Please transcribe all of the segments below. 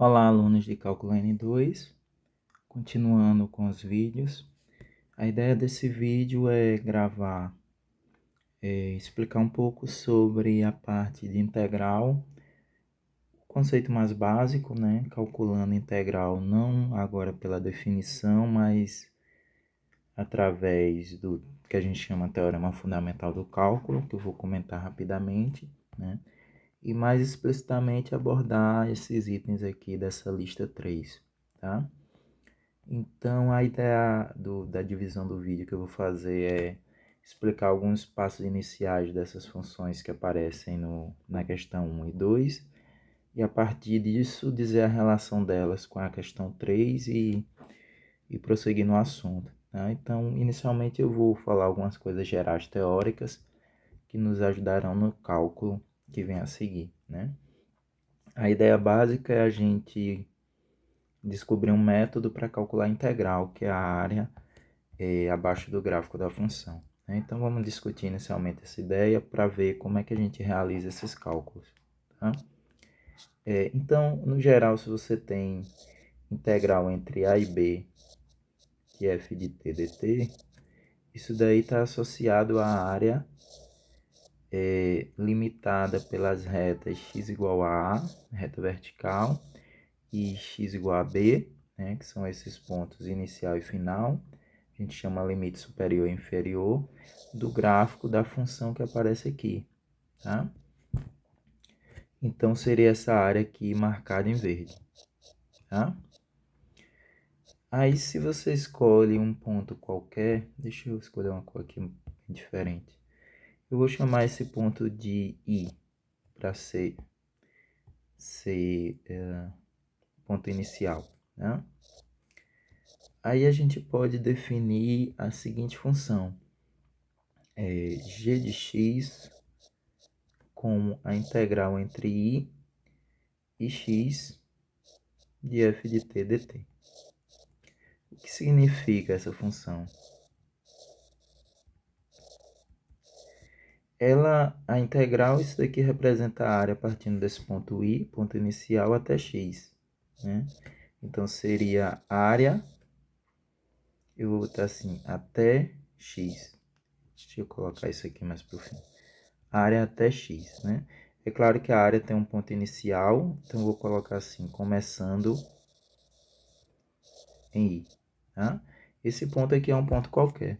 Olá, alunos de Cálculo N2, continuando com os vídeos. A ideia desse vídeo é gravar, explicar um pouco sobre a parte de integral, o conceito mais básico, né? Calculando integral não agora pela definição, mas através do que a gente chama teorema fundamental do cálculo, que eu vou comentar rapidamente, né? E mais explicitamente abordar esses itens aqui dessa lista 3, tá? Então, a ideia da divisão do vídeo que eu vou fazer é explicar alguns passos iniciais dessas funções que aparecem na questão 1 e 2, e a partir disso dizer a relação delas com a questão 3 e prosseguir no assunto. Tá? Então, inicialmente eu vou falar algumas coisas gerais teóricas que nos ajudarão no cálculo que vem a seguir. Né? A ideia básica é a gente descobrir um método para calcular a integral, que é a área abaixo do gráfico da função. Então vamos discutir inicialmente essa ideia para ver como é que a gente realiza esses cálculos. Tá? Então, no geral, se você tem integral entre a e b de f de t dt, isso daí está associado à área limitada pelas retas x igual a a, reta vertical, e x igual a b, né, que são esses pontos inicial e final. A gente chama limite superior e inferior do gráfico da função que aparece aqui, tá? Então, seria essa área aqui marcada em verde, tá? Aí, se você escolhe um ponto qualquer, deixa eu escolher uma cor aqui diferente. Eu vou chamar esse ponto de I, para ser ponto inicial, né? Aí a gente pode definir a seguinte função. G de x como a integral entre I e x de f de t dt. O que significa essa função? A integral, isso daqui representa a área partindo desse ponto I, ponto inicial, até x. Né? Então, seria área, eu vou botar assim, até x. Deixa eu colocar isso aqui mais para o fim. Área até x, né? É claro que a área tem um ponto inicial, então eu vou colocar assim, começando em I. Tá? Esse ponto aqui é um ponto qualquer.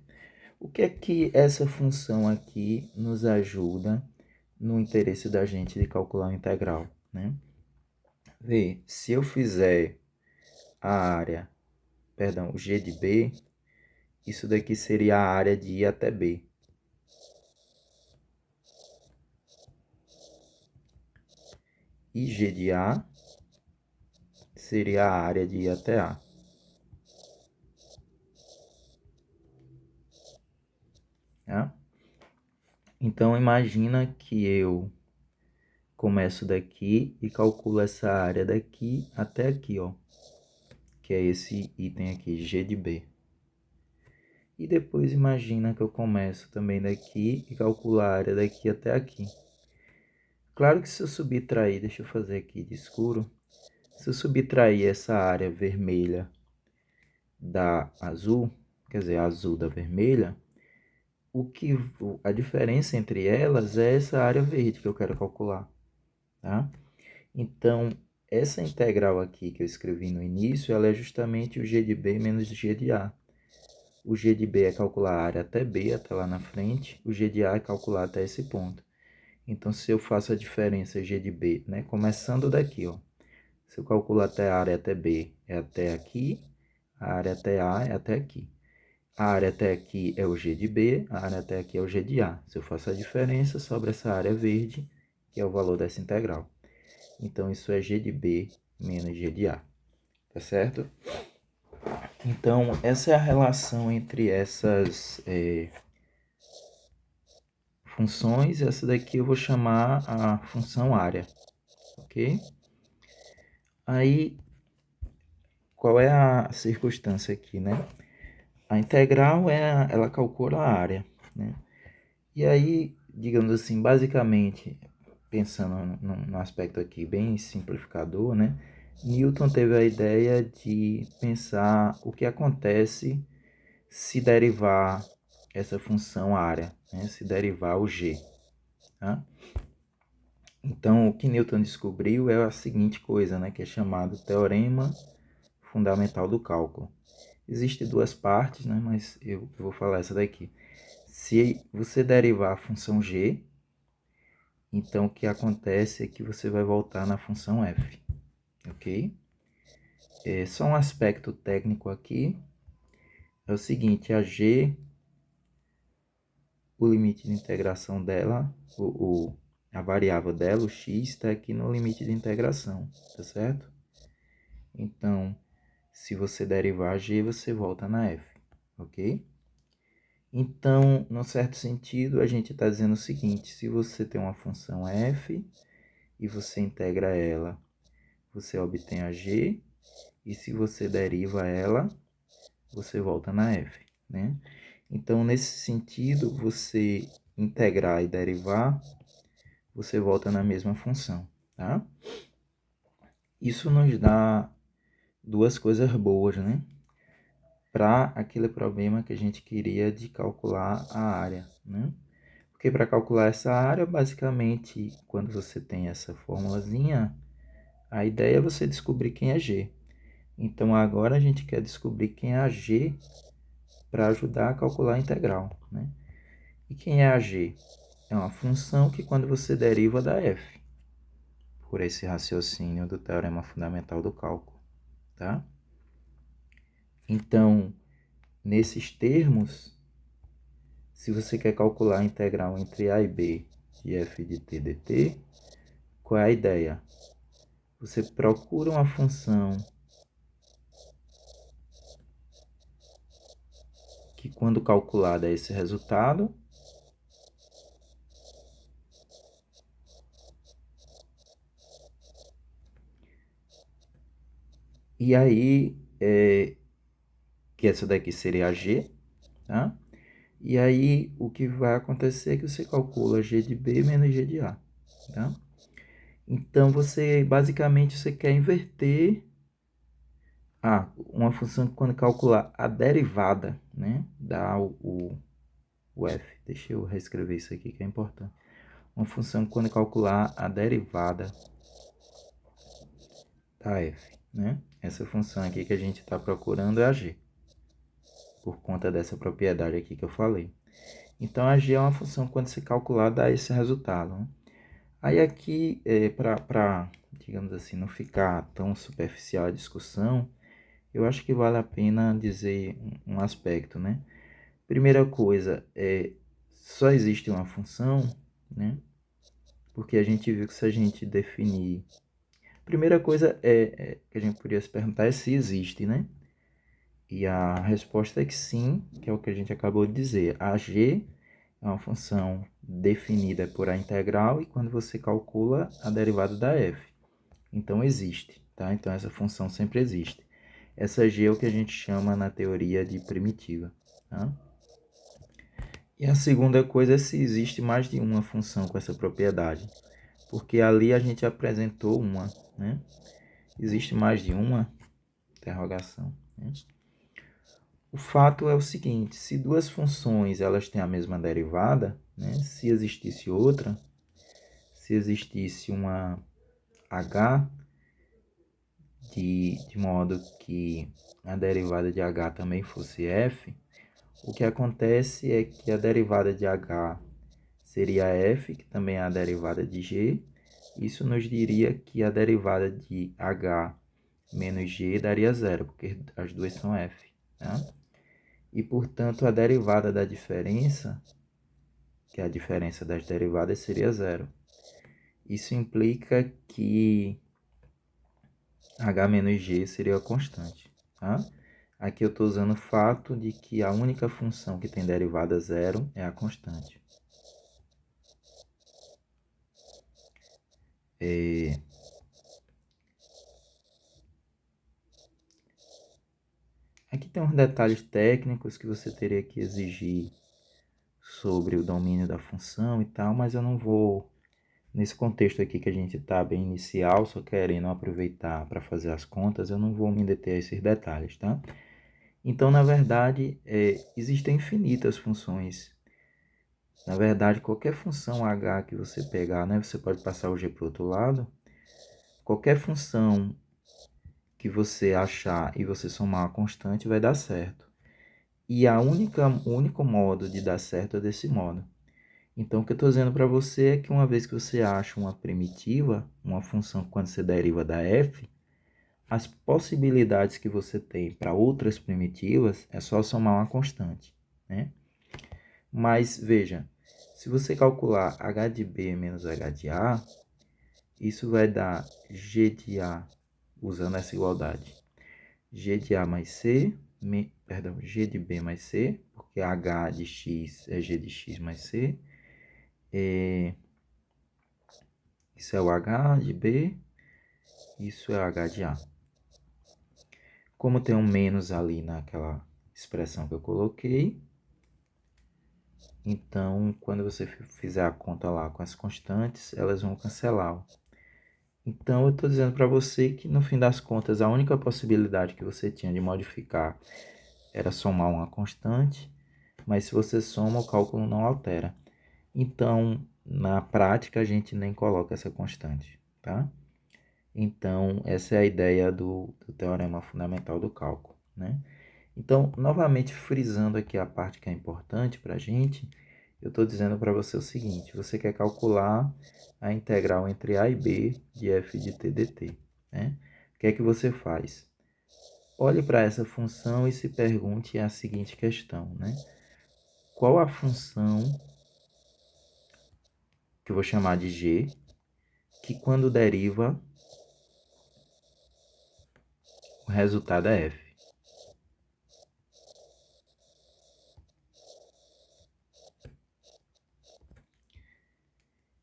O que é que essa função aqui nos ajuda no interesse da gente de calcular a integral? Né? Vê, se eu fizer a área, perdão, o g de b, isso daqui seria a área de I até B. E g de A seria a área de I até A. Tá? Então, imagina que eu começo daqui e calculo essa área daqui até aqui, ó, que é esse item aqui, G de B. E depois imagina que eu começo também daqui e calculo a área daqui até aqui. Claro que se eu subtrair, deixa eu fazer aqui de escuro, se eu subtrair essa área vermelha da azul, quer dizer, a azul da vermelha, a diferença entre elas é essa área verde que eu quero calcular, tá? Então, essa integral aqui que eu escrevi no início, ela é justamente o g de b menos o g de a. O g de b é calcular a área até b, até lá na frente. O g de a é calcular até esse ponto. Então, se eu faço a diferença g de b, né, começando daqui, ó, se eu calculo até a área até b, é até aqui, a área até a é até aqui. A área até aqui é o g de b, a área até aqui é o g de a. Se eu faço a diferença, sobra essa área verde, que é o valor dessa integral. Então, isso é g de b menos g de a. Tá certo? Então, essa é a relação entre essas funções. Essa daqui eu vou chamar a função área. Ok? Aí, qual é a circunstância aqui, né? A integral, ela calcula a área, né? E aí, digamos assim, basicamente, pensando no aspecto aqui bem simplificador, né? Newton teve a ideia de pensar o que acontece se derivar essa função área, né? Se derivar o g. Tá? Então, o que Newton descobriu é a seguinte coisa, né? Que é chamado teorema fundamental do cálculo. Existem duas partes, né? Mas eu vou falar essa daqui. Se você derivar a função g, então o que acontece é que você vai voltar na função f, ok? Só um aspecto técnico aqui. É o seguinte, a g, o limite de integração dela, a variável dela, o x, está aqui no limite de integração, tá certo? Então, se você derivar a g, você volta na f, ok? Então, num certo sentido, a gente está dizendo o seguinte, se você tem uma função f e você integra ela, você obtém a g, e se você deriva ela, você volta na f, né? Então, nesse sentido, você integrar e derivar, você volta na mesma função, tá? Isso nos dá duas coisas boas, né? Para aquele problema que a gente queria de calcular a área, né? Porque para calcular essa área, basicamente, quando você tem essa formulazinha, a ideia é você descobrir quem é G. Então, agora a gente quer descobrir quem é a G para ajudar a calcular a integral, né? E quem é a G? É uma função que quando você deriva da f, por esse raciocínio do teorema fundamental do cálculo, tá? Então, nesses termos, se você quer calcular a integral entre a e b de f de t dt, qual é a ideia? Você procura uma função que quando calculada é esse resultado, e aí, que essa daqui seria a g, tá? E aí, o que vai acontecer é que você calcula g de b menos g de a, tá? Então, basicamente, você quer inverter uma função que quando calcular a derivada, né, dá o f. Deixa eu reescrever isso aqui que é importante. Uma função que quando calcular a derivada da f, né? Essa função aqui que a gente está procurando é a g, por conta dessa propriedade aqui que eu falei. Então, a g é uma função que quando se calcular dá esse resultado, né? Aí aqui, para, digamos assim, não ficar tão superficial a discussão, eu acho que vale a pena dizer um aspecto, né? Primeira coisa, só existe uma função, né? Porque a gente viu que se a gente definir... Primeira coisa que a gente poderia se perguntar é se existe, né? E a resposta é que sim, que é o que a gente acabou de dizer. A g é uma função definida por a integral e quando você calcula a derivada da f. Então existe, tá? Então essa função sempre existe. Essa g é o que a gente chama na teoria de primitiva, tá? E a segunda coisa é se existe mais de uma função com essa propriedade. Porque ali a gente apresentou uma, né? Existe mais de uma? Interrogação, né? O fato é o seguinte, se duas funções elas têm a mesma derivada, né? Se existisse outra, se existisse uma h, de modo que a derivada de h também fosse f, o que acontece é que a derivada de h seria f, que também é a derivada de g. Isso nos diria que a derivada de h menos g daria zero, porque as duas são f, tá? E, portanto, a derivada da diferença, que é a diferença das derivadas, seria zero. Isso implica que h menos g seria a constante, tá? Aqui eu estou usando o fato de que a única função que tem derivada zero é a constante. Aqui tem uns detalhes técnicos que você teria que exigir sobre o domínio da função e tal, mas eu não vou Nesse contexto aqui que a gente está bem inicial, só querendo aproveitar para fazer as contas, eu não vou me deter a esses detalhes, tá? Então, na verdade, existem infinitas funções. Na verdade, qualquer função h que você pegar, né, você pode passar o g para o outro lado. Qualquer função que você achar e você somar uma constante vai dar certo. E o único modo de dar certo é desse modo. Então, o que eu estou dizendo para você é que uma vez que você acha uma primitiva, uma função quando você deriva da f, as possibilidades que você tem para outras primitivas é só somar uma constante, né? Mas, veja, se você calcular h de b menos h de a, isso vai dar g de a, usando essa igualdade, g de a mais c, g de b mais c, porque h de x é g de x mais c, isso é o h de b, isso é o h de a. Como tem um menos ali naquela expressão que eu coloquei, então quando você fizer a conta lá com as constantes, elas vão cancelar. Então eu estou dizendo para você que no fim das contas a única possibilidade que você tinha de modificar era somar uma constante, mas se você soma o cálculo não altera. Então, na prática, a gente nem coloca essa constante, tá? Então, essa é a ideia do teorema fundamental do cálculo, né? Então, novamente frisando aqui a parte que é importante para a gente, eu estou dizendo para você o seguinte: você quer calcular a integral entre a e b de f de t dt, né? O que é que você faz? Olhe para essa função e se pergunte a seguinte questão, né? Qual a função que eu vou chamar de g, que quando deriva, o resultado é f?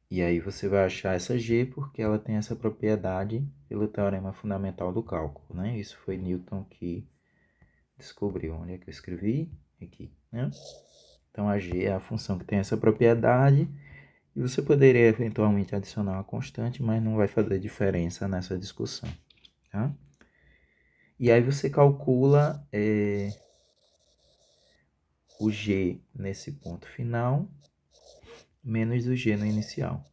E aí você vai achar essa g porque ela tem essa propriedade pelo teorema fundamental do cálculo, né? Isso foi Newton que descobriu. Onde é que eu escrevi? Aqui, né? Então a g é a função que tem essa propriedade e você poderia eventualmente adicionar uma constante, mas não vai fazer diferença nessa discussão, tá? E aí você calcula o g nesse ponto final menos o g no inicial.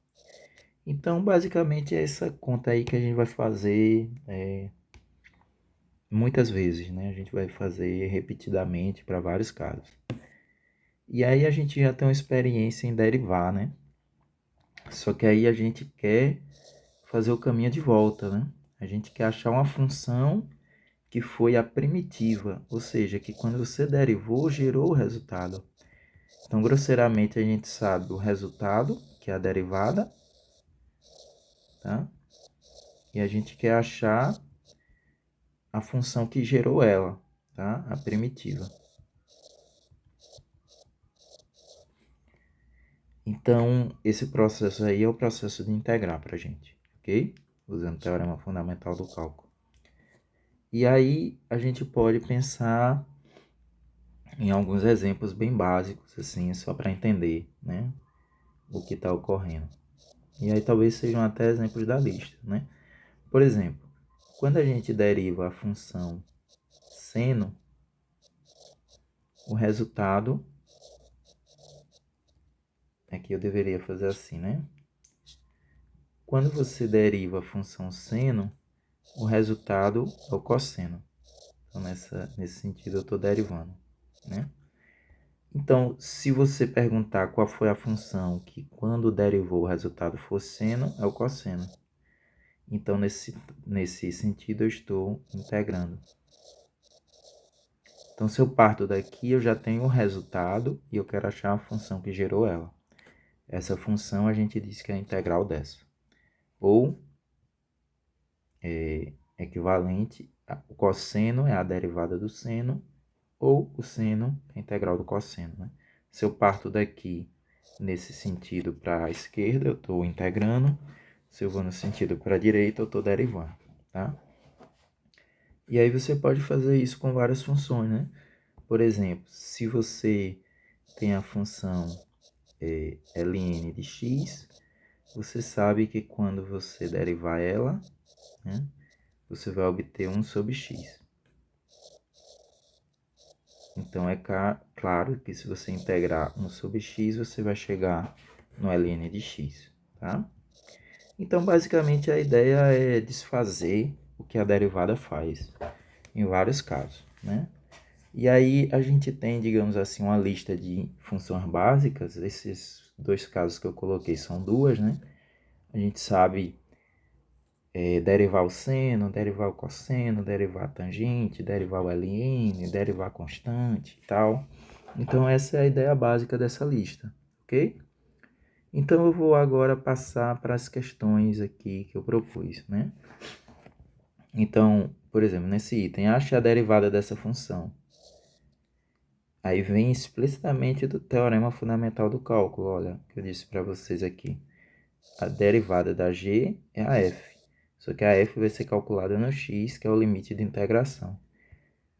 Então, basicamente, é essa conta aí que a gente vai fazer muitas vezes, né? A gente vai fazer repetidamente para vários casos. E aí a gente já tem uma experiência em derivar, né? Só que aí a gente quer fazer o caminho de volta, né? A gente quer achar uma função que foi a primitiva, ou seja, que quando você derivou, gerou o resultado. Então, grosseiramente, a gente sabe o resultado, que é a derivada, tá? E a gente quer achar a função que gerou ela, tá? A primitiva. Então, esse processo aí é o processo de integrar para a gente, ok? Usando o teorema fundamental do cálculo. E aí, a gente pode pensar em alguns exemplos bem básicos, assim, só para entender, né? O que está ocorrendo. E aí, talvez sejam até exemplos da lista, né? Por exemplo, quando a gente deriva a função seno, o resultado, aqui eu deveria fazer assim, né? Quando você deriva a função seno, o resultado é o cosseno. Então, nesse sentido, eu estou derivando, né? Então, se você perguntar qual foi a função que, quando derivou, o resultado for seno, é o cosseno. Então, nesse sentido, eu estou integrando. Então, se eu parto daqui, eu já tenho o resultado e eu quero achar a função que gerou ela. Essa função a gente diz que é a integral dessa. Ou equivalente, o cosseno é a derivada do seno, ou o seno é a integral do cosseno, né? Se eu parto daqui nesse sentido para a esquerda, eu estou integrando. Se eu vou no sentido para a direita, eu estou derivando, tá? E aí você pode fazer isso com várias funções, né? Por exemplo, se você tem a função ln de x, você sabe que quando você derivar ela, né, você vai obter 1 sobre x. Então, é claro que se você integrar 1 sobre x, você vai chegar no ln de x, tá? Então, basicamente, a ideia é desfazer o que a derivada faz, em vários casos, né? E aí, a gente tem, digamos assim, uma lista de funções básicas. Esses 2 casos que eu coloquei são 2, né? A gente sabe derivar o seno, derivar o cosseno, derivar a tangente, derivar o ln, derivar a constante e tal. Então, essa é a ideia básica dessa lista, ok? Então, eu vou agora passar para as questões aqui que eu propus, né? Então, por exemplo, nesse item, ache a derivada dessa função. Aí vem explicitamente do teorema fundamental do cálculo, olha, que eu disse para vocês aqui. A derivada da g é a f, só que a f vai ser calculada no x, que é o limite de integração.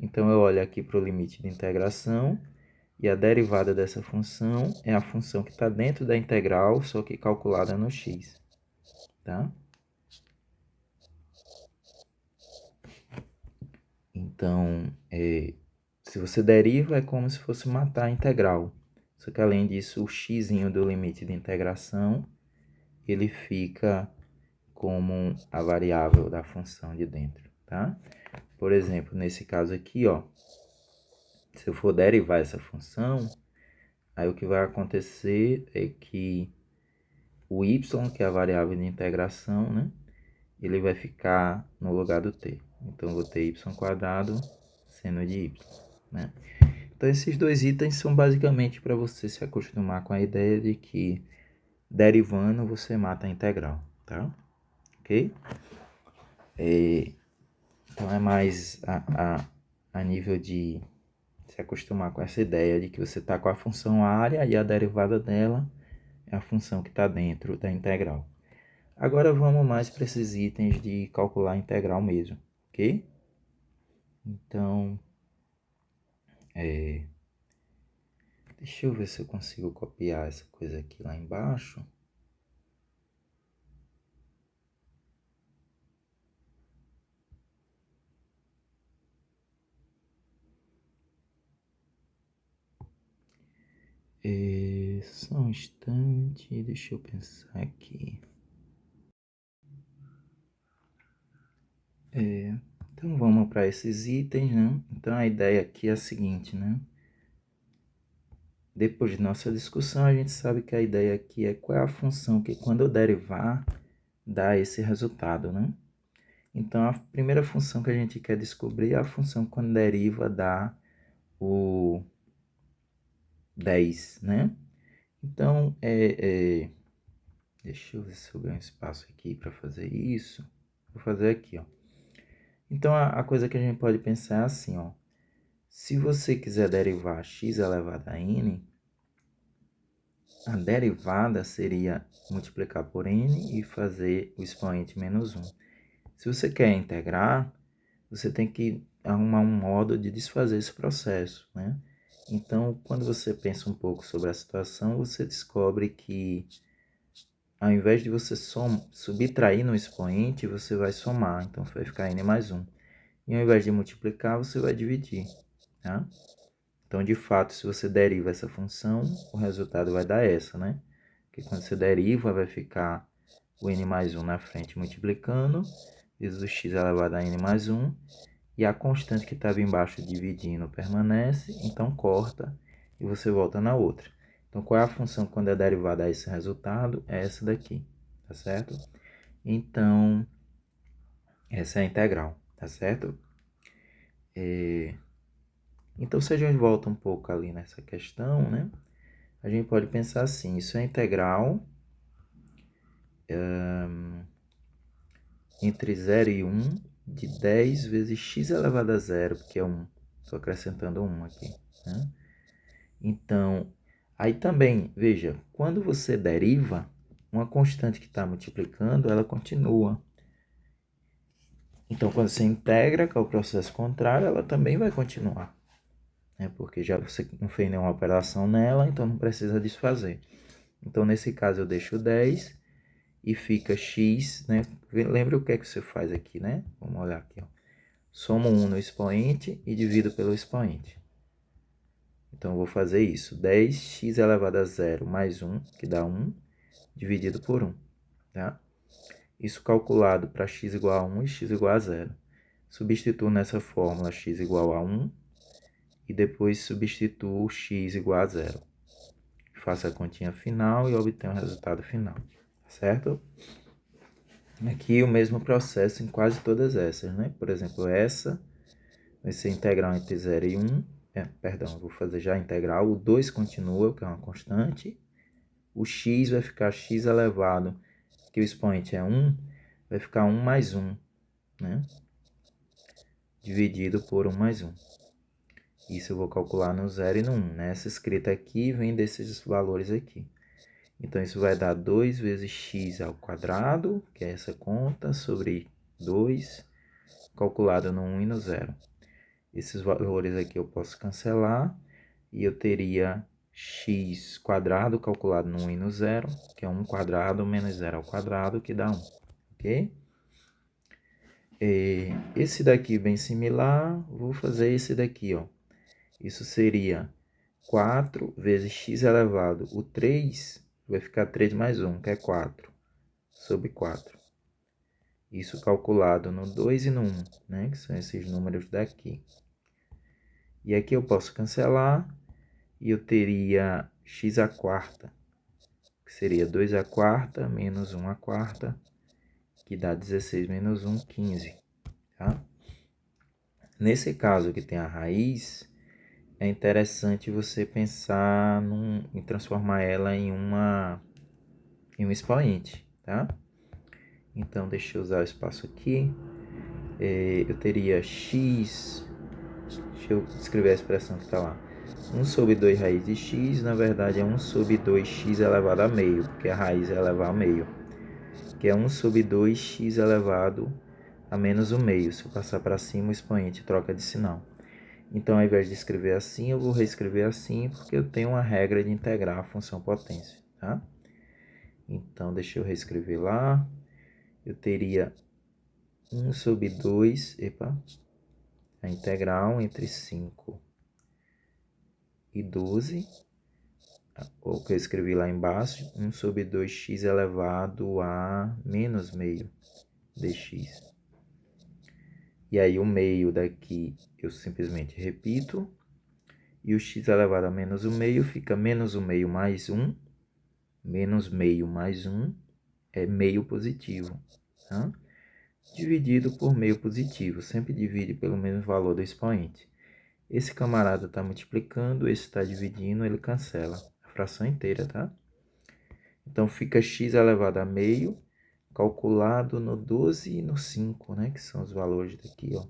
Então, eu olho aqui para o limite de integração, e a derivada dessa função é a função que está dentro da integral, só que calculada no x, tá? Então, se você deriva, é como se fosse matar a integral. Só que, além disso, o x do limite de integração, ele fica como a variável da função de dentro, tá? Por exemplo, nesse caso aqui, ó, se eu for derivar essa função, aí o que vai acontecer é que o y, que é a variável de integração, né, ele vai ficar no lugar do t. Então, eu vou ter y² seno de y, né? Então, esses 2 itens são basicamente para você se acostumar com a ideia de que derivando você mata a integral, tá? Ok? Então, é mais a nível de se acostumar com essa ideia de que você está com a função área e a derivada dela é a função que está dentro da integral. Agora vamos mais para esses itens de calcular a integral mesmo, ok? Então, deixa eu ver se eu consigo copiar essa coisa aqui lá embaixo. Só um instante, deixa eu pensar aqui. Então vamos para esses itens, né? Então a ideia aqui é a seguinte, né? Depois de nossa discussão, a gente sabe que a ideia aqui é qual é a função que, quando eu derivar, dá esse resultado, né? Então, a primeira função que a gente quer descobrir é a função que, quando deriva, dá o 10, né? Então, deixa eu ver se eu ganho espaço aqui para fazer isso. Vou fazer aqui, ó. Então, a coisa que a gente pode pensar é assim, ó. Se você quiser derivar x elevado a n, a derivada seria multiplicar por n e fazer o expoente menos 1. Se você quer integrar, você tem que arrumar um modo de desfazer esse processo, né? Então, quando você pensa um pouco sobre a situação, você descobre que, ao invés de você subtrair no expoente, você vai somar. Então, vai ficar n mais 1. E ao invés de multiplicar, você vai dividir, tá? Então, de fato, se você deriva essa função, o resultado vai dar essa, né? Porque quando você deriva, vai ficar o n mais 1 na frente multiplicando, vezes o x elevado a n mais 1, e a constante que estava embaixo dividindo permanece, então corta e você volta na outra. Então, qual é a função quando é derivada a esse resultado? É essa daqui, tá certo? Então, essa é a integral, tá certo? Então, se a gente volta um pouco ali nessa questão, né? A gente pode pensar assim, isso é integral entre 0 e 1 de 10 vezes x elevado a 0, porque é 1. Estou acrescentando 1 aqui, né? Então, aí também, veja, quando você deriva, uma constante que está multiplicando, ela continua. Então, quando você integra, que é o processo contrário, ela também vai continuar, né? Porque já você não fez nenhuma operação nela, então não precisa desfazer. Então, nesse caso, eu deixo 10 e fica x, né? Lembra o que é que você faz aqui, né? Vamos olhar aqui, ó. Somo 1 no expoente e divido pelo expoente. Então, eu vou fazer isso. 10x elevado a 0 mais 1, que dá 1, dividido por 1, tá? Isso calculado para x igual a 1 e x igual a 0. Substituo nessa fórmula x igual a 1 e depois substituo x igual a 0. Faço a continha final e obtenho o resultado final, certo? Aqui o mesmo processo em quase todas essas, né? Por exemplo, essa vai ser integral entre 0 e 1. Perdão, vou fazer já a integral. O 2 continua, que é uma constante. O x vai ficar x elevado, que o expoente é 1, vai ficar 1 mais 1, né? Dividido por 1 mais 1. Isso eu vou calcular no 0 e no 1, né? Essa escrita aqui vem desses valores aqui. Então, isso vai dar 2 vezes x ao quadrado, que é essa conta, sobre 2, calculado no 1 e no 0. Esses valores aqui eu posso cancelar, e eu teria x quadrado calculado no 1 e no 0, que é 1 quadrado menos 0 ao quadrado, que dá 1, ok? Esse daqui bem similar, vou fazer esse daqui, ó. Isso seria 4 vezes x elevado. O 3 vai ficar 3 mais 1, que é 4, sobre 4. Isso calculado no 2 e no 1, né? Que são esses números daqui. E aqui eu posso cancelar e eu teria x à quarta, que seria 2 à quarta menos 1 à quarta, que dá 16 menos 1, 15. Tá? Nesse caso que tem a raiz, é interessante você pensar em transformar ela em um expoente, tá? Então, deixa eu usar o espaço aqui. Eu teria x, deixa eu escrever a expressão que está lá. 1 sobre 2 raiz de x, na verdade é 1 sobre 2x elevado a meio, porque a raiz é elevado a meio, que é 1 sobre 2x elevado a menos o meio. Se eu passar para cima, o expoente troca de sinal. Então, ao invés de escrever assim, eu vou reescrever assim, porque eu tenho uma regra de integrar a função potência, tá? Então, deixa eu reescrever lá. Eu teria 1 sobre 2, a integral entre 5 e 12, o que eu escrevi lá embaixo, 1 sobre 2x elevado a menos meio dx. E aí o meio daqui eu simplesmente repito, e o x elevado a menos o meio fica menos o meio mais 1, menos meio mais 1 é meio positivo, tá? Dividido por meio positivo, sempre divide pelo mesmo valor do expoente. Esse camarada está multiplicando, esse está dividindo, ele cancela a fração inteira, tá? Então, fica x elevado a meio, calculado no 12 e no 5, né? Que são os valores daqui, ó.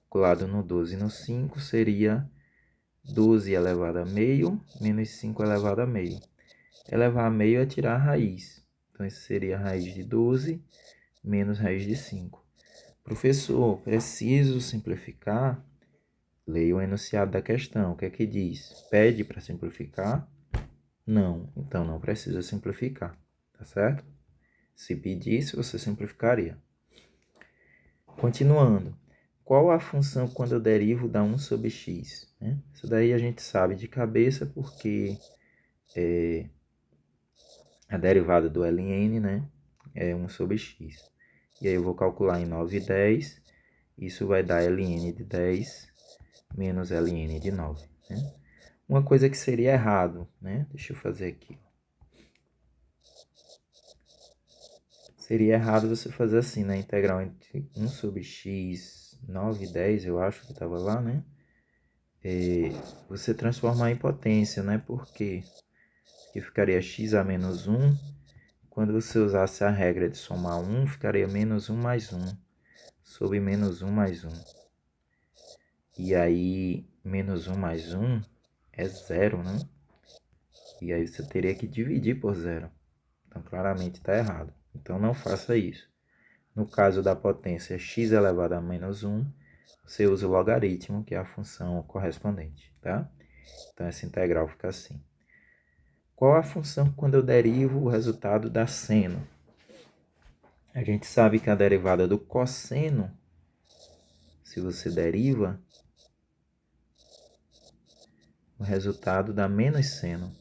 Calculado no 12 e no 5 seria 12 elevado a meio menos 5 elevado a meio. Elevar a meio é tirar a raiz. Então, isso seria a raiz de 12 menos raiz de 5. Professor, preciso simplificar? Leia o enunciado da questão. O que é que diz? Pede para simplificar? Não. Então, não precisa simplificar. Tá certo? Se pedisse, você simplificaria. Continuando. Qual a função quando eu derivo da 1 sobre x? Isso daí a gente sabe de cabeça porque a derivada do ln, né, é 1 sobre x. E aí eu vou calcular em 9 e 10. Isso vai dar ln de 10 menos ln de 9. Né? Uma coisa que seria errado, né? Deixa eu fazer aqui. Seria errado você fazer assim, né? Integral entre 1 sobre x, 9 e 10, eu acho que estava lá, né? Você transformar em potência, né? Por quê? Porque ficaria x a menos 1. Quando você usasse a regra de somar 1, ficaria menos 1 mais 1 sobre menos 1 mais 1. E aí, menos 1 mais 1 é 0, né? E aí você teria que dividir por 0. Então, claramente está errado. Então, não faça isso. No caso da potência x elevado a menos 1, você usa o logaritmo, que é a função correspondente, tá? Então, essa integral fica assim. Qual a função quando eu derivo o resultado da seno? A gente sabe que a derivada do cosseno, se você deriva, o resultado dá menos seno,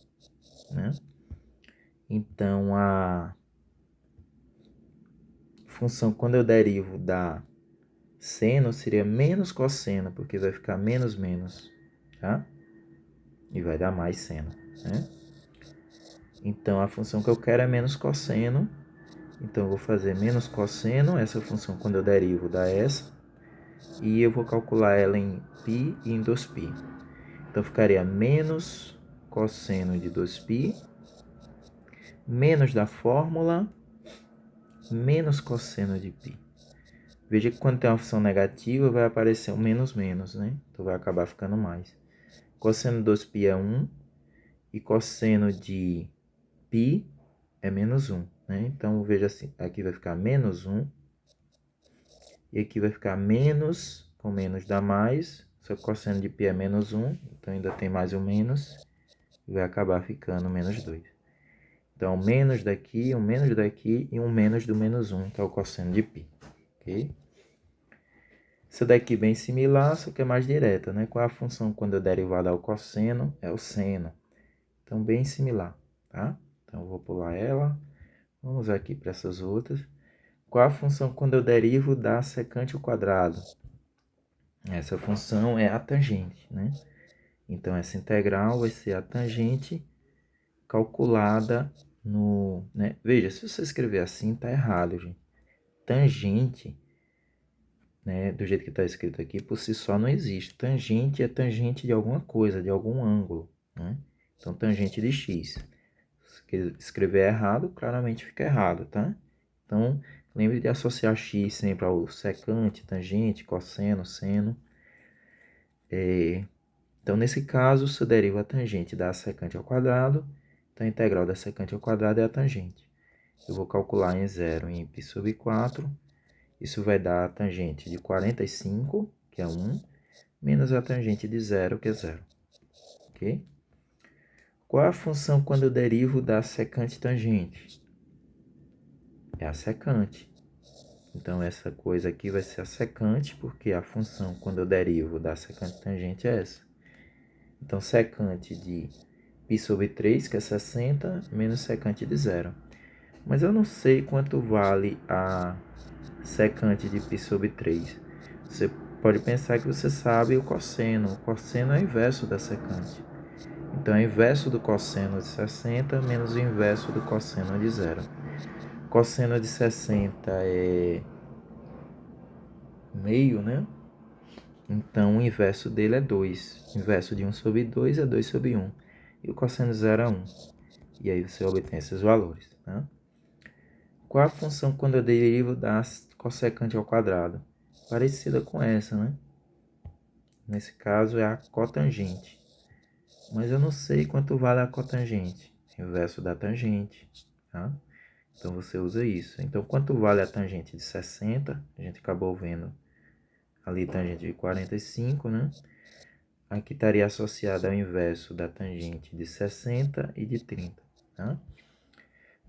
né? Então, a função quando eu derivo da seno seria menos cosseno, porque vai ficar menos menos, tá? E vai dar mais seno, né? Então, a função que eu quero é menos cosseno. Então, eu vou fazer menos cosseno, essa função quando eu derivo dá essa. E eu vou calcular ela em π e em 2π. Então, ficaria menos cosseno de 2π, menos da fórmula, menos cosseno de π. Veja que quando tem uma função negativa, vai aparecer um menos menos, né? Então, vai acabar ficando mais. Cosseno de 2π é 1 e cosseno de π é menos 1, né? Então, veja assim, aqui vai ficar menos 1 e aqui vai ficar menos, com menos dá mais, só que cosseno de π é menos 1, então ainda tem mais um menos, e vai acabar ficando menos 2. Então, um menos daqui e um menos do menos 1, que é o cosseno de π, ok? Essa daqui é bem similar, só que é mais direta, né? Qual é a função quando eu derivar ao cosseno? É o seno. Então, bem similar, tá? Então, eu vou pular ela. Vamos aqui para essas outras. Qual a função quando eu derivo da secante ao quadrado? Essa função é a tangente, né? Então, essa integral vai ser a tangente calculada no... né? Veja, se você escrever assim, tá errado, gente. Tangente, né, do jeito que está escrito aqui, por si só não existe. Tangente é tangente de alguma coisa, de algum ângulo, né? Então, tangente de x. Se escrever errado, claramente fica errado, tá? Então, lembre de associar x sempre ao secante, tangente, cosseno, seno. Então, nesse caso, se deriva a tangente da secante ao quadrado, então a integral da secante ao quadrado é a tangente. Eu vou calcular em 0 em π sobre 4. Isso vai dar a tangente de 45, que é 1, menos a tangente de 0, que é 0. Ok? Qual é a função quando eu derivo da secante tangente? É a secante. Então, essa coisa aqui vai ser a secante, porque a função quando eu derivo da secante tangente é essa. Então, secante de π sobre 3, que é 60, menos secante de 0. Mas eu não sei quanto vale a secante de π sobre 3. Você pode pensar que você sabe o cosseno. O cosseno é o inverso da secante. Então, é o inverso do cosseno de 60 menos o inverso do cosseno de 0. Cosseno de 60 é meio, né? Então, o inverso dele é 2. O inverso de 1 sobre 2 é 2 sobre 1. E o cosseno de 0 é 1. E aí você obtém esses valores, né? Qual a função quando eu derivo da cossecante ao quadrado? Parecida com essa, né? Nesse caso é a cotangente. Mas eu não sei quanto vale a cotangente. Inverso da tangente, tá? Então você usa isso. Então quanto vale a tangente de 60? A gente acabou vendo ali tangente de 45, né? Aqui estaria associada ao inverso da tangente de 60 e de 30, tá?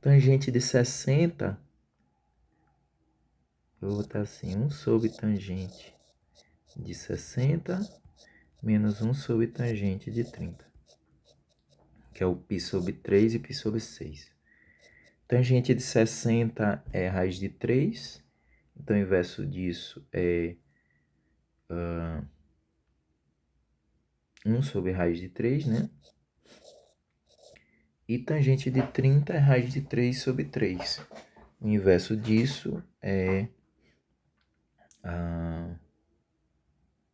Tangente de 60, eu vou botar assim, 1 sobre tangente de 60 menos 1 sobre tangente de 30, que é o π sobre 3 e π sobre 6. Tangente de 60 é raiz de 3, então o inverso disso é 1 sobre raiz de 3, né? E tangente de 30 é raiz de 3 sobre 3. O inverso disso é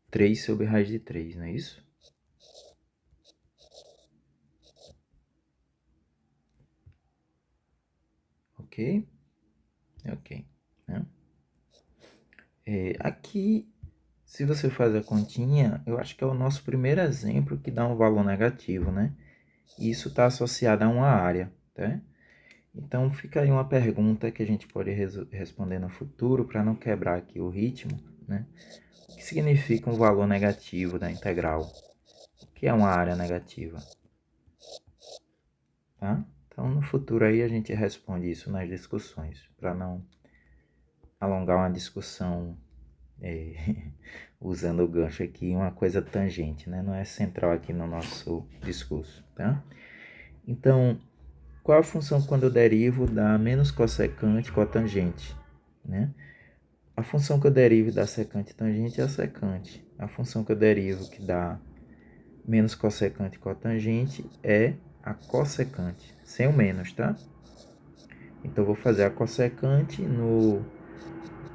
3 sobre raiz de 3, não é isso? Ok? Ok. Né? Aqui, se você faz a continha, eu acho que é o nosso primeiro exemplo que dá um valor negativo, né? E isso está associado a uma área, tá? Então, fica aí uma pergunta que a gente pode responder no futuro para não quebrar aqui o ritmo, né? O que significa um valor negativo da integral? O que é uma área negativa? tá? Então, no futuro aí a gente responde isso nas discussões, para não alongar uma discussão usando o gancho aqui, uma coisa tangente, né? Não é central aqui no nosso discurso, tá? Então, qual a função quando eu derivo da menos cossecante cotangente, né? A função que eu derivo da secante tangente é a secante. A função que eu derivo que dá menos cossecante cotangente é a cossecante, sem o menos, tá? Então, eu vou fazer a cossecante no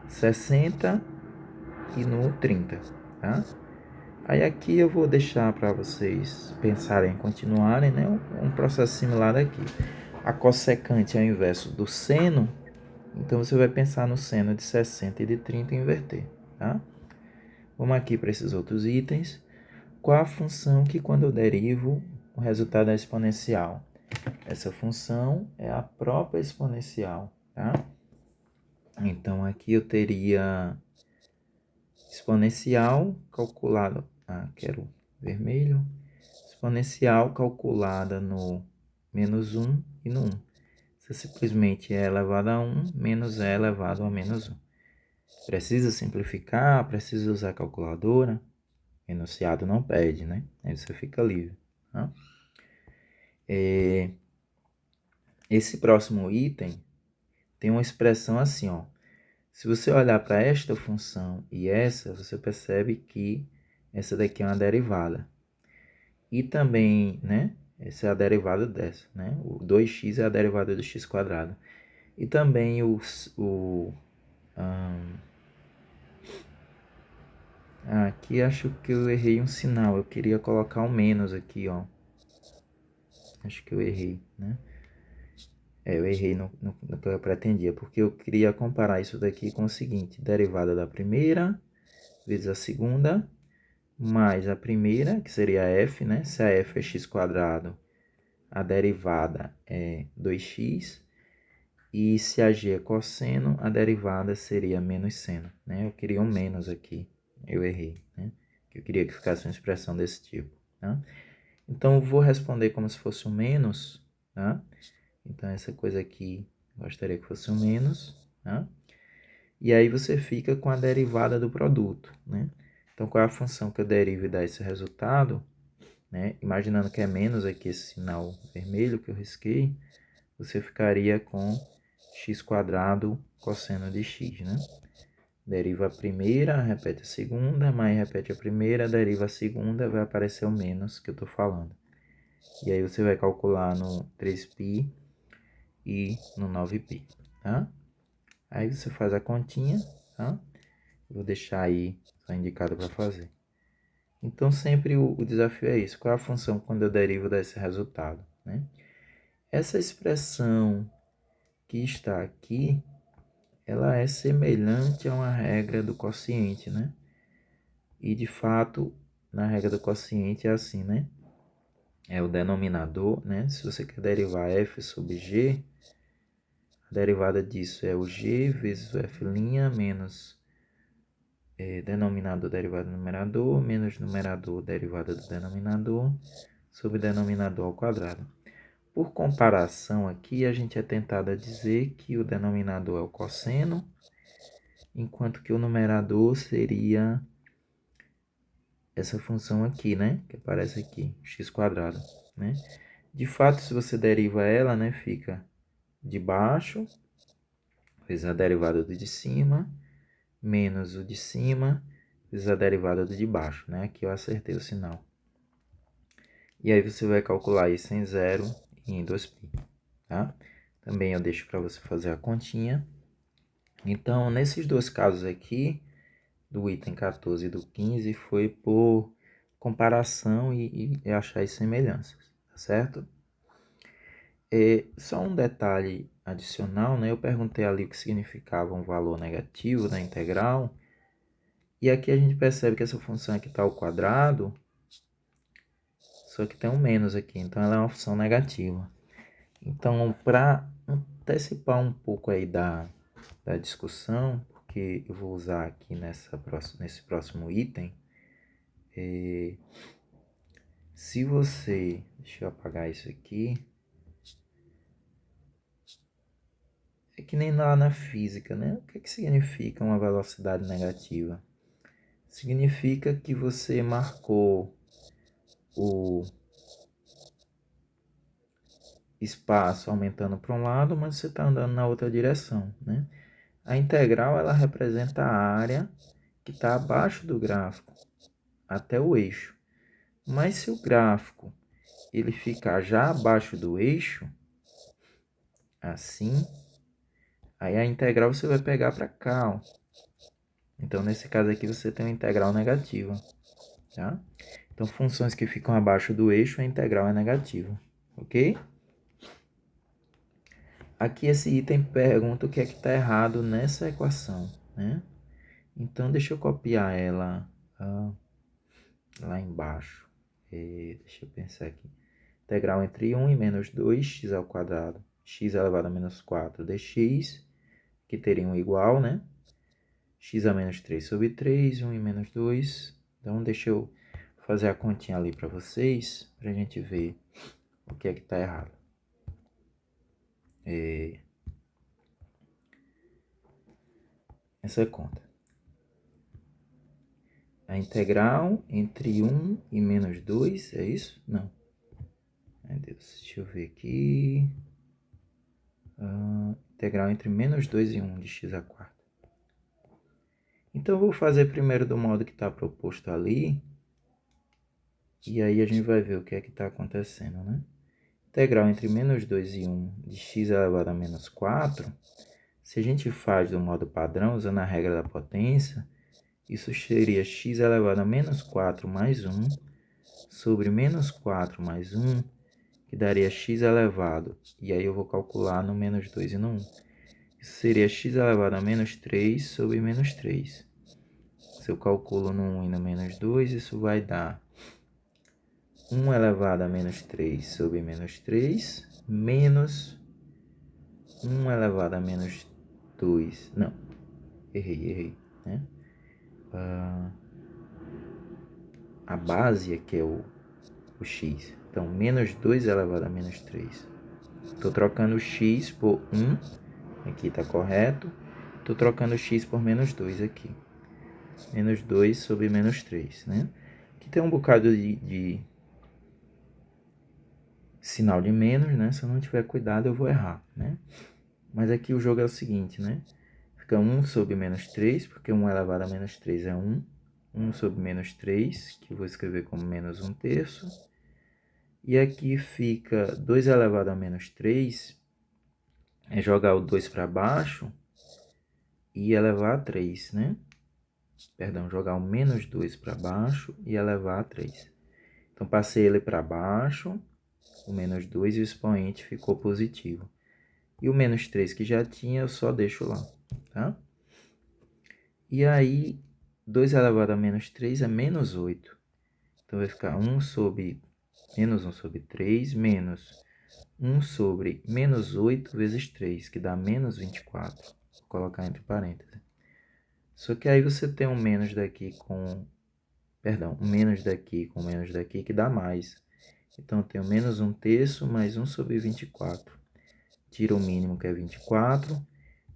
60 e no 30, tá? Aí aqui eu vou deixar para vocês pensarem, continuarem, né? Um processo similar aqui. A cossecante é o inverso do seno, então você vai pensar no seno de 60 e de 30 e inverter, tá? Vamos aqui para esses outros itens. Qual a função que quando eu derivo o resultado é exponencial? Essa função é a própria exponencial, tá? Então aqui eu teria exponencial calculada, quero vermelho, exponencial calculada no menos 1 e no 1. Isso simplesmente é elevado a 1 menos é elevado a menos 1. Precisa simplificar, precisa usar calculadora, enunciado não pede, né? Aí você fica livre. Tá? Esse próximo item tem uma expressão assim, ó. Se você olhar para esta função e essa, você percebe que essa daqui é uma derivada. E também, né? Essa é a derivada dessa, né? O 2x é a derivada do x quadrado. E também aqui acho que eu errei um sinal. Eu queria colocar um menos aqui, ó. Acho que eu errei, né? Eu errei no que eu pretendia, porque eu queria comparar isso daqui com o seguinte. Derivada da primeira vezes a segunda, mais a primeira, que seria f, né? Se a f é x quadrado, a derivada é 2x. E se a g é cosseno, a derivada seria menos seno, né? Eu queria um menos aqui, eu errei, né? Eu queria que ficasse uma expressão desse tipo, tá? Então, eu vou responder como se fosse um menos, tá? Então, essa coisa aqui, gostaria que fosse um menos, tá? E aí você fica com a derivada do produto, né? Então, qual é a função que eu derivo e dá esse resultado, né? Imaginando que é menos aqui esse sinal vermelho que eu risquei, você ficaria com x quadrado cosseno de x, né? Deriva a primeira, repete a segunda, mais repete a primeira, deriva a segunda, vai aparecer o menos que eu estou falando. E aí você vai calcular no 3π e no 9π, tá? Aí você faz a continha, tá? Vou deixar aí só indicado para fazer. Então, sempre o desafio é isso. Qual é a função quando eu derivo desse resultado, né? Essa expressão que está aqui, ela é semelhante a uma regra do quociente, né? E, de fato, na regra do quociente é assim, né? É o denominador, né? Se você quer derivar f sobre g, a derivada disso é o g vezes o f' menos denominador derivado do numerador, menos numerador derivada do denominador, sobre denominador ao quadrado. Por comparação aqui, a gente é tentado a dizer que o denominador é o cosseno, enquanto que o numerador seria essa função aqui, né? Que aparece aqui, x quadrado, né? De fato, se você deriva ela, né? Fica de baixo, vezes a derivada do de cima, menos o de cima, vezes a derivada do de baixo, né? Aqui eu acertei o sinal. E aí você vai calcular isso em 0 e em 2π, tá? Também eu deixo para você fazer a continha. Então, nesses dois casos aqui, do item 14 e do 15, foi por comparação e achar as semelhanças, tá certo? Só um detalhe adicional, né? Eu perguntei ali o que significava um valor negativo da integral, e aqui a gente percebe que essa função aqui está ao quadrado, só que tem um menos aqui, então ela é uma função negativa. Então, para antecipar um pouco aí da discussão, porque eu vou usar aqui nesse próximo item, se você... Deixa eu apagar isso aqui. É que nem lá na física, né? O que significa uma velocidade negativa? Significa que você marcou o espaço aumentando para um lado, mas você está andando na outra direção, né? A integral, ela representa a área que está abaixo do gráfico, até o eixo. Mas se o gráfico ele ficar já abaixo do eixo, assim, aí a integral você vai pegar para cá, ó. Então, nesse caso aqui, você tem uma integral negativa, tá? Então, funções que ficam abaixo do eixo, a integral é negativa, ok? Aqui esse item pergunta o que é que está errado nessa equação, né? Então, deixa eu copiar ela lá embaixo. Deixa eu pensar aqui. Integral entre 1 e menos 2x ao quadrado, x elevado a menos 4 dx, que teria um igual, né? X a menos 3 sobre 3, 1 e menos 2. Então, deixa eu fazer a continha ali para vocês, para a gente ver o que é que está errado. Essa é a conta. A integral entre 1 e menos 2, é isso? Não. Meu Deus, deixa eu ver aqui. Integral entre menos 2 e 1 de x a quarta. Então, eu vou fazer primeiro do modo que está proposto ali. E aí a gente vai ver o que é que está acontecendo, né? Integral entre menos 2 e 1 de x elevado a menos 4. Se a gente faz do modo padrão, usando a regra da potência, isso seria x elevado a menos 4 mais 1 sobre menos 4 mais 1, que daria x elevado. E aí eu vou calcular no menos 2 e no 1. Isso seria x elevado a menos 3 sobre menos 3. Se eu calculo no 1 e no menos 2, isso vai dar 1 elevado a menos 3 sobre menos 3, menos 1 elevado a menos 2. Não, errei, né? A base aqui é o x. Então, menos 2 elevado a menos 3. Estou trocando o x por 1, aqui está correto. Estou trocando o x por menos 2 aqui. Menos 2 sobre menos 3, né? Aqui tem um bocado de sinal de menos, né? Se eu não tiver cuidado, eu vou errar, né? Mas aqui o jogo é o seguinte, né? Fica 1 sobre menos 3, porque 1 elevado a menos 3 é 1. 1 sobre menos 3, que eu vou escrever como menos 1/3. E aqui fica 2 elevado a menos 3, é jogar o 2 para baixo e elevar a 3, né? Perdão, jogar o menos 2 para baixo e elevar a 3. Então, passei ele para baixo, o menos 2, e o expoente ficou positivo. E o menos 3 que já tinha, eu só deixo lá, tá? E aí, 2 elevado a menos 3 é menos 8. Então, vai ficar 1 sobre menos 1 sobre 3, menos 1 sobre menos 8 vezes 3, que dá menos 24. Vou colocar entre parênteses. Só que aí você tem um menos daqui com... Perdão, um menos daqui com menos daqui, que dá mais. Então, eu tenho menos 1/3 mais 1 sobre 24. Tiro o mínimo, que é 24.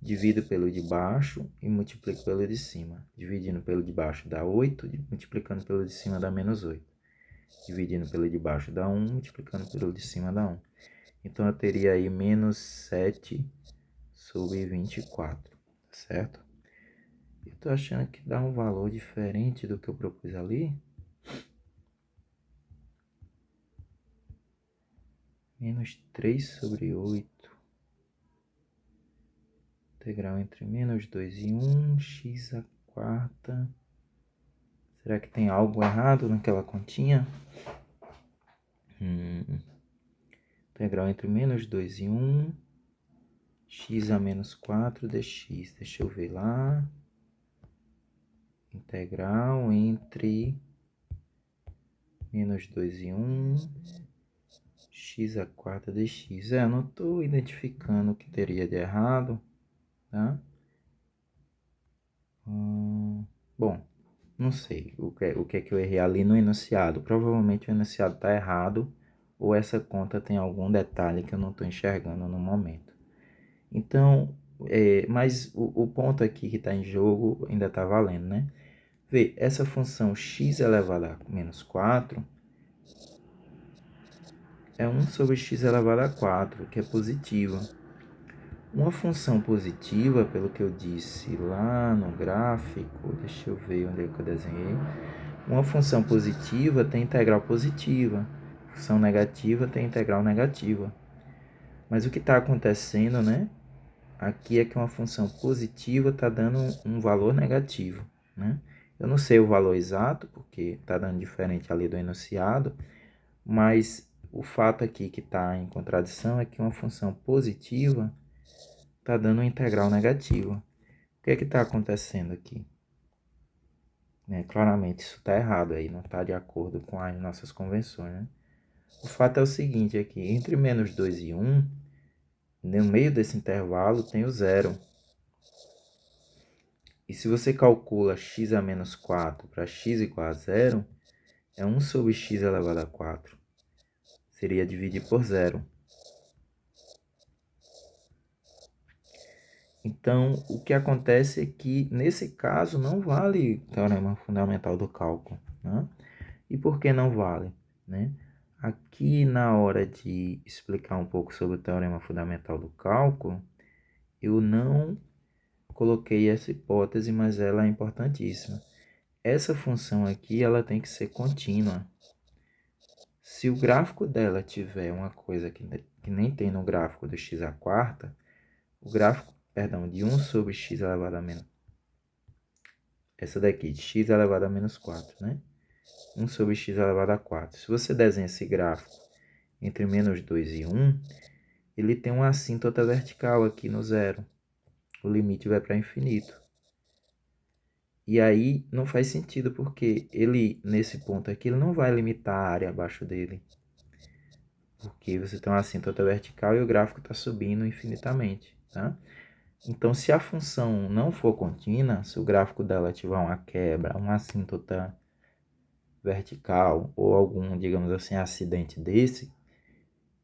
Divido pelo de baixo e multiplico pelo de cima. Dividindo pelo de baixo dá 8, multiplicando pelo de cima dá menos 8. Dividindo pelo de baixo dá 1, multiplicando pelo de cima dá 1. Então, eu teria aí menos 7 sobre 24, certo? Eu tô achando que dá um valor diferente do que eu propus ali. Menos 3 sobre 8. Integral entre menos 2 e 1, x a quarta. Será que tem algo errado naquela continha? Integral entre menos 2 e 1, x a menos 4 dx. Deixa eu ver lá. Integral entre menos 2 e 1, x a quarta dx. Eu não estou identificando o que teria de errado, tá? Bom, não sei o que é que eu errei ali no enunciado. Provavelmente o enunciado está errado ou essa conta tem algum detalhe que eu não estou enxergando no momento. Então, mas o ponto aqui que está em jogo ainda está valendo, né? Vê, essa função x elevado a menos 4 é 1 sobre x elevado a 4, que é positiva. Uma função positiva, pelo que eu disse lá no gráfico, deixa eu ver onde é que eu desenhei. Uma função positiva tem integral positiva, função negativa tem integral negativa. Mas o que está acontecendo, né? Aqui é que uma função positiva está dando um valor negativo, né? Eu não sei o valor exato, porque está dando diferente ali do enunciado, mas o fato aqui que está em contradição é que uma função positiva está dando uma integral negativa. O que é que está acontecendo aqui? Claramente isso está errado aí, não está de acordo com as nossas convenções, né? O fato é o seguinte aqui, entre menos 2 e 1, no meio desse intervalo tem o zero. E se você calcula x a menos 4 para x igual a zero, é 1 sobre x elevado a 4. Seria dividir por zero. Então, o que acontece é que, nesse caso, não vale o teorema fundamental do cálculo, né? E por que não vale, né? Aqui, na hora de explicar um pouco sobre o teorema fundamental do cálculo, eu não coloquei essa hipótese, mas ela é importantíssima. Essa função aqui, ela tem que ser contínua. Se o gráfico dela tiver uma coisa que nem tem no gráfico do x à quarta, o gráfico, perdão, de 1 sobre x elevado a menos... Essa daqui, de x elevado a menos 4, né? 1 sobre x elevado a 4. Se você desenha esse gráfico entre menos 2 e 1, ele tem uma assíntota vertical aqui no zero. O limite vai para infinito. E aí não faz sentido, porque ele, nesse ponto aqui, ele não vai limitar a área abaixo dele. Porque você tem uma assíntota vertical e o gráfico está subindo infinitamente, tá? Então, se a função não for contínua, se o gráfico dela tiver uma quebra, uma assíntota vertical ou algum, digamos assim, acidente desse,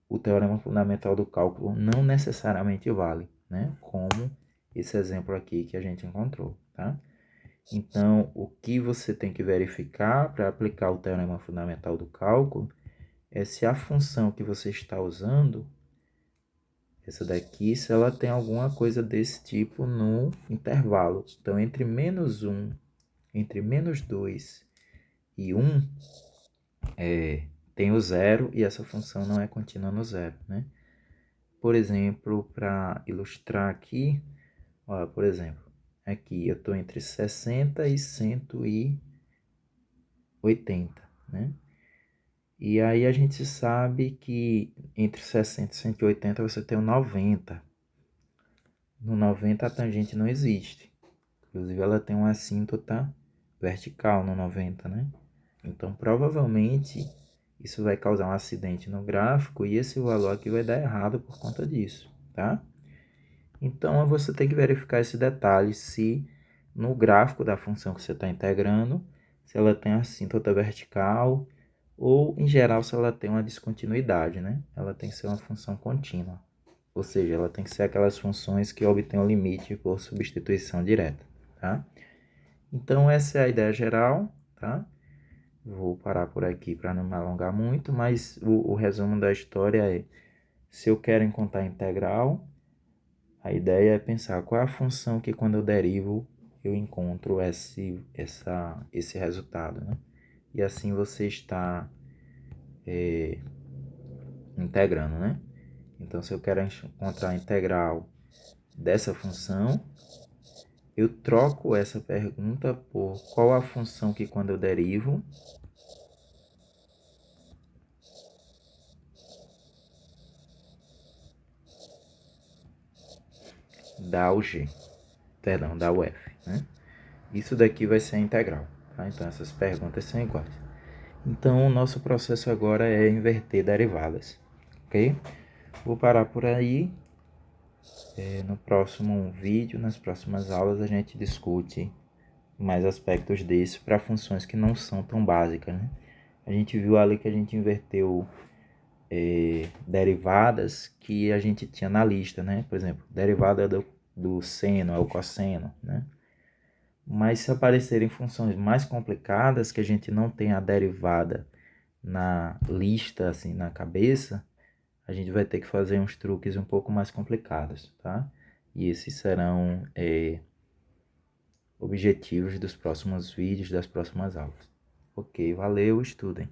o teorema fundamental do cálculo não necessariamente vale, né? Como esse exemplo aqui que a gente encontrou, tá? Então, o que você tem que verificar para aplicar o teorema fundamental do cálculo é se a função que você está usando, essa daqui, se ela tem alguma coisa desse tipo no intervalo. Então, entre menos 1, entre menos 2 e 1, tem o zero e essa função não é contínua no zero, né? Por exemplo, para ilustrar aqui, ó, por exemplo, aqui eu estou entre 60 e 180, né? E aí a gente sabe que entre 60 e 180 você tem o 90. No 90 a tangente não existe. Inclusive ela tem uma assíntota vertical no 90, né? Então provavelmente isso vai causar um acidente no gráfico e esse valor aqui vai dar errado por conta disso, tá? Então você tem que verificar esse detalhe se no gráfico da função que você está integrando, se ela tem assíntota vertical ou, em geral, se ela tem uma descontinuidade, né? Ela tem que ser uma função contínua. Ou seja, ela tem que ser aquelas funções que obtêm o limite por substituição direta, tá? Então, essa é a ideia geral, tá? Vou parar por aqui para não me alongar muito, mas o resumo da história é: se eu quero encontrar a integral, a ideia é pensar qual é a função que, quando eu derivo, eu encontro esse resultado, né? E assim você está integrando, né? Então, se eu quero encontrar a integral dessa função, eu troco essa pergunta por qual a função que, quando eu derivo, dá o g, perdão, dá o f, né? Isso daqui vai ser a integral, tá? Então, essas perguntas são iguais. Então, o nosso processo agora é inverter derivadas, ok? Vou parar por aí. No próximo vídeo, nas próximas aulas, a gente discute mais aspectos desse para funções que não são tão básicas, né? A gente viu ali que a gente inverteu derivadas que a gente tinha na lista, né? Por exemplo, derivada do seno é o cosseno, né? Mas se aparecerem funções mais complicadas, que a gente não tem a derivada na lista, assim, na cabeça, a gente vai ter que fazer uns truques um pouco mais complicados, tá? E esses serão objetivos dos próximos vídeos, das próximas aulas. Ok, valeu, estudem.